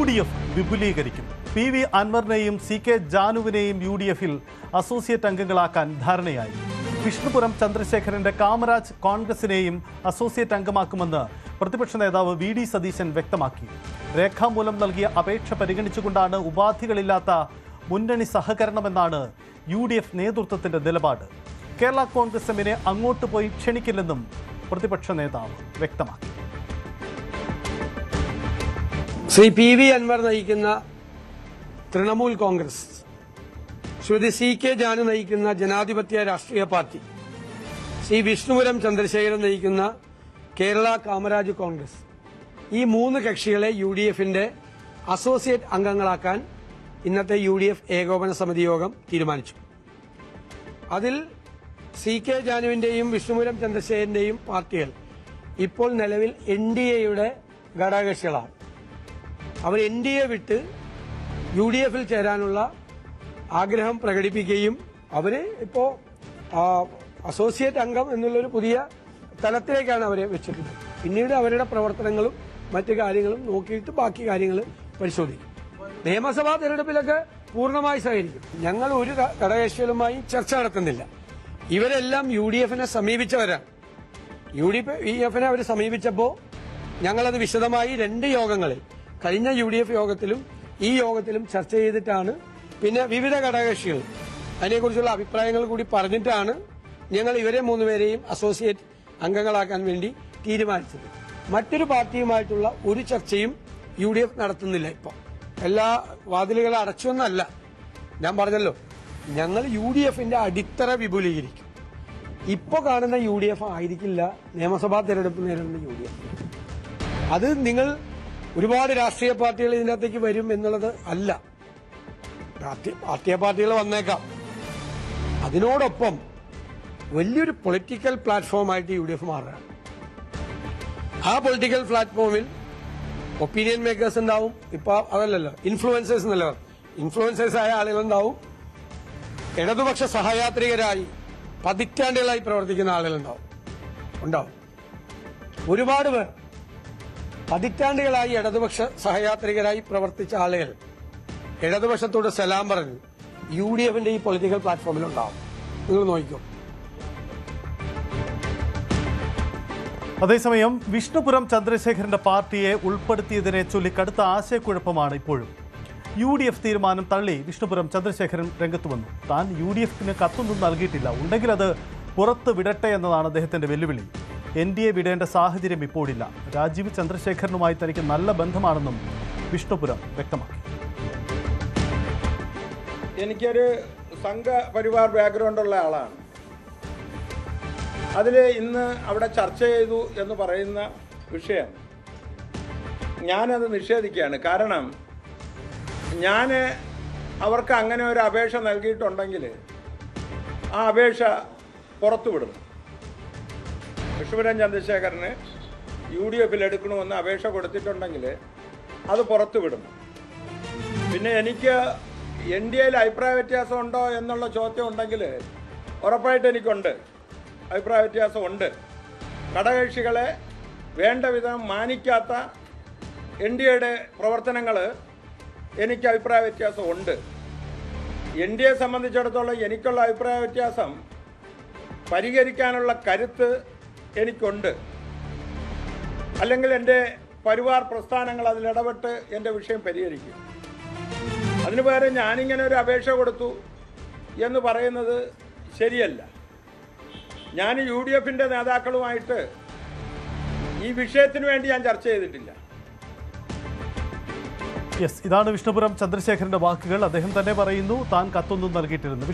UDF വിപുലീകരിക്കും. PV അൻവറിനെയും CK ജാനുവിനെയും UDFിൽ associate അംഗങ്ങളാക്കാൻ ധാരണയായി. വിഷ്ണുപുരം ചന്ദ്രശേഖരന്റെ Kamaraj കോൺഗ്രസിനെയും associate അംഗമാക്കുമെന്ന് പ്രതിപക്ഷ നേതാവ് VD സതീശൻ വ്യക്തമാക്കി. രേഖാമൂലം നൽകിയ അപേക്ഷ പരിഗണിച്ചുകൊണ്ടാണ് ഉപാധികളില്ലാത്ത മുന്നണി സഹകരണമെന്നാണ് UDF നേതൃത്വത്തിന്റെ നിലപാട്. കേരള കോൺഗ്രസ് എമ്മിനെ അങ്ങോട്ട് പോയി ക്ഷണിക്കില്ലെന്നും പ്രതിപക്ഷ നേതാവ് വ്യക്തമാക്കി. ശ്രീ PV അൻവർ നയിക്കുന്ന തൃണമൂൽ കോൺഗ്രസ്, ശ്രീ CK ജാനു നയിക്കുന്ന ജനാധിപത്യ രാഷ്ട്രീയ പാർട്ടി, ശ്രീ വിഷ്ണുപുരം ചന്ദ്രശേഖരൻ നയിക്കുന്ന കേരള കാമരാജ് കോൺഗ്രസ്, ഈ മൂന്ന് കക്ഷികളെ UDFന്റെ അസോസിയേറ്റ് അംഗങ്ങളാക്കാൻ ഇന്നത്തെ UDF ഏകോപന സമിതി യോഗം തീരുമാനിച്ചു. അതിൽ CK ജാനുവിന്റെയും വിഷ്ണുപുരം ചന്ദ്രശേഖരന്റെയും പാർട്ടികൾ ഇപ്പോൾ നിലവിൽ NDAയുടെ ഘടകകക്ഷികളാണ്. അവർ NDA വിട്ട് UDFിൽ ചേരാനുള്ള ആഗ്രഹം പ്രകടിപ്പിക്കുകയും അവര് ഇപ്പോൾ അസോസിയേറ്റ് അംഗം എന്നുള്ളൊരു പുതിയ തലത്തിലേക്കാണ് അവരെ വെച്ചിട്ടുള്ളത്. പിന്നീട് അവരുടെ പ്രവർത്തനങ്ങളും മറ്റു കാര്യങ്ങളും നോക്കിയിട്ട് ബാക്കി കാര്യങ്ങൾ പരിശോധിക്കും. നിയമസഭാ തെരഞ്ഞെടുപ്പിലൊക്കെ പൂർണ്ണമായി സഹകരിക്കും. ഞങ്ങൾ ഒരു ഘടകകക്ഷികളുമായി ചർച്ച നടത്തുന്നില്ല. ഇവരെല്ലാം UDFനെ സമീപിച്ചവരാണ്. UDFനെ അവർ സമീപിച്ചപ്പോൾ ഞങ്ങളത് വിശദമായി 2 യോഗങ്ങളിൽ, കഴിഞ്ഞ UDF യോഗത്തിലും ഈ യോഗത്തിലും ചർച്ച ചെയ്തിട്ടാണ്, പിന്നെ വിവിധ ഘടകകക്ഷികൾ അതിനെക്കുറിച്ചുള്ള അഭിപ്രായങ്ങൾ കൂടി പറഞ്ഞിട്ടാണ് ഞങ്ങൾ ഇവരെ 3 പേരെയും അസോസിയേറ്റ് അംഗങ്ങളാക്കാൻ വേണ്ടി തീരുമാനിച്ചത്. മറ്റൊരു പാർട്ടിയുമായിട്ടുള്ള ഒരു ചർച്ചയും UDF നടത്തുന്നില്ല. ഇപ്പോൾ എല്ലാ വാതിലുകളും അടച്ചൊന്നല്ല. ഞാൻ പറഞ്ഞല്ലോ, ഞങ്ങൾ UDFന്റെ അടിത്തറ വിപുലീകരിക്കും. ഇപ്പോൾ കാണുന്ന UDF ആയിരിക്കില്ല നിയമസഭാ തെരഞ്ഞെടുപ്പ് നേരിടുന്ന UDF. അത് നിങ്ങൾ ഒരുപാട് രാഷ്ട്രീയ പാർട്ടികൾ ഇതിനകത്തേക്ക് വരും എന്നുള്ളത് അല്ല. രാഷ്ട്രീയ പാർട്ടികൾ വന്നേക്കാം. അതിനോടൊപ്പം വലിയൊരു പൊളിറ്റിക്കൽ പ്ലാറ്റ്ഫോമായിട്ട് UDF മാറുകയാണ്. ആ പൊളിറ്റിക്കൽ പ്ലാറ്റ്ഫോമിൽ ഒപ്പീനിയൻ മേക്കേഴ്സ് ഉണ്ടാവും. ഇപ്പൊ അതല്ലല്ലോ, ഇൻഫ്ലുവൻസേഴ്സ് എന്നല്ലോ, ഇൻഫ്ലുവൻസേഴ്സ് ആയ ആളുകളുണ്ടാവും. ഇടതുപക്ഷ സഹയാത്രികരായി പതിറ്റാണ്ടുകളായി പ്രവർത്തിക്കുന്ന ആളുകളുണ്ടാവും. ഒരുപാട് പേർ പതിറ്റാണ്ടുകളായി ഇടതുപക്ഷ സഹയാത്രികരായി പ്രവർത്തിച്ച ആളുകൾ ഇടതുപക്ഷത്തോട് സലാം പറഞ്ഞു UDFന്റെ ഈ പൊളിറ്റിക്കൽ പ്ലാറ്റ്ഫോമിലുണ്ടാവും. നിങ്ങൾ നോക്കിക്കോ. അതേസമയം വിഷ്ണുപുരം ചന്ദ്രശേഖരന്റെ പാർട്ടിയെ ഉൾപ്പെടുത്തിയതിനെ ചൊല്ലി കടുത്ത ആശയക്കുഴപ്പമാണ് ഇപ്പോഴും. UDF തീരുമാനം തള്ളി വിഷ്ണുപുരം ചന്ദ്രശേഖരൻ രംഗത്ത് വന്നു. താൻ UDFന് കത്തൊന്നും നൽകിയിട്ടില്ല, ഉണ്ടെങ്കിൽ അത് പുറത്ത് വിടട്ടെ എന്നതാണ് അദ്ദേഹത്തിന്റെ വെല്ലുവിളി. NDA വിടേണ്ട സാഹചര്യം ഇപ്പോഴില്ല. രാജീവ് ചന്ദ്രശേഖരനുമായി തനിക്ക് നല്ല ബന്ധമാണെന്നും വിഷ്ണുപുരം വ്യക്തമാക്കി. എനിക്കൊരു സംഘപരിവാർ ബാക്ക്ഗ്രൗണ്ടുള്ള ആളാണ്. അതിൽ ഇന്ന് അവിടെ ചർച്ച ചെയ്തു എന്ന് പറയുന്ന വിഷയം ഞാനത് നിഷേധിക്കുകയാണ്. കാരണം ഞാൻ അവർക്ക് അങ്ങനെ ഒരു അപേക്ഷ നൽകിയിട്ടുണ്ടെങ്കിൽ ആ അപേക്ഷ പുറത്തുവിടും. വിഷ്ണുപുരം ചന്ദ്രശേഖരന് UDFിൽ എടുക്കണമെന്ന് അപേക്ഷ കൊടുത്തിട്ടുണ്ടെങ്കിൽ അത് പുറത്തുവിടും. പിന്നെ എനിക്ക് NDAയിൽ അഭിപ്രായ വ്യത്യാസം ഉണ്ടോ എന്നുള്ള ചോദ്യം ഉണ്ടെങ്കിൽ ഉറപ്പായിട്ട് എനിക്കുണ്ട്, അഭിപ്രായ വ്യത്യാസം ഉണ്ട്. ഘടകകക്ഷികളെ വേണ്ട വിധം മാനിക്കാത്ത NDAയുടെ പ്രവർത്തനങ്ങൾ എനിക്ക് അഭിപ്രായ വ്യത്യാസം ഉണ്ട്. NDA സംബന്ധിച്ചിടത്തോളം എനിക്കുള്ള അഭിപ്രായ വ്യത്യാസം പരിഹരിക്കാനുള്ള കരുത്ത് എനിക്കുണ്ട്. അല്ലെങ്കിൽ എൻ്റെ പരിവാർ പ്രസ്ഥാനങ്ങൾ അതിലിടപെട്ട് എൻ്റെ വിഷയം പരിഹരിക്കും. അതിനു പകരം ഞാനിങ്ങനെ ഒരു അപേക്ഷ കൊടുത്തു എന്ന് പറയുന്നത് ശരിയല്ല. ഞാൻ UDFന്റെ നേതാക്കളുമായിട്ട് ഈ വിഷയത്തിന് വേണ്ടി ഞാൻ ചർച്ച ചെയ്തിട്ടില്ല. ഇതാണ് വിഷ്ണുപുരം ചന്ദ്രശേഖരന്റെ വാക്കുകൾ. അദ്ദേഹം തന്നെ പറയുന്നു താൻ കത്തൊന്നും നൽകിയിട്ടിരുന്നു.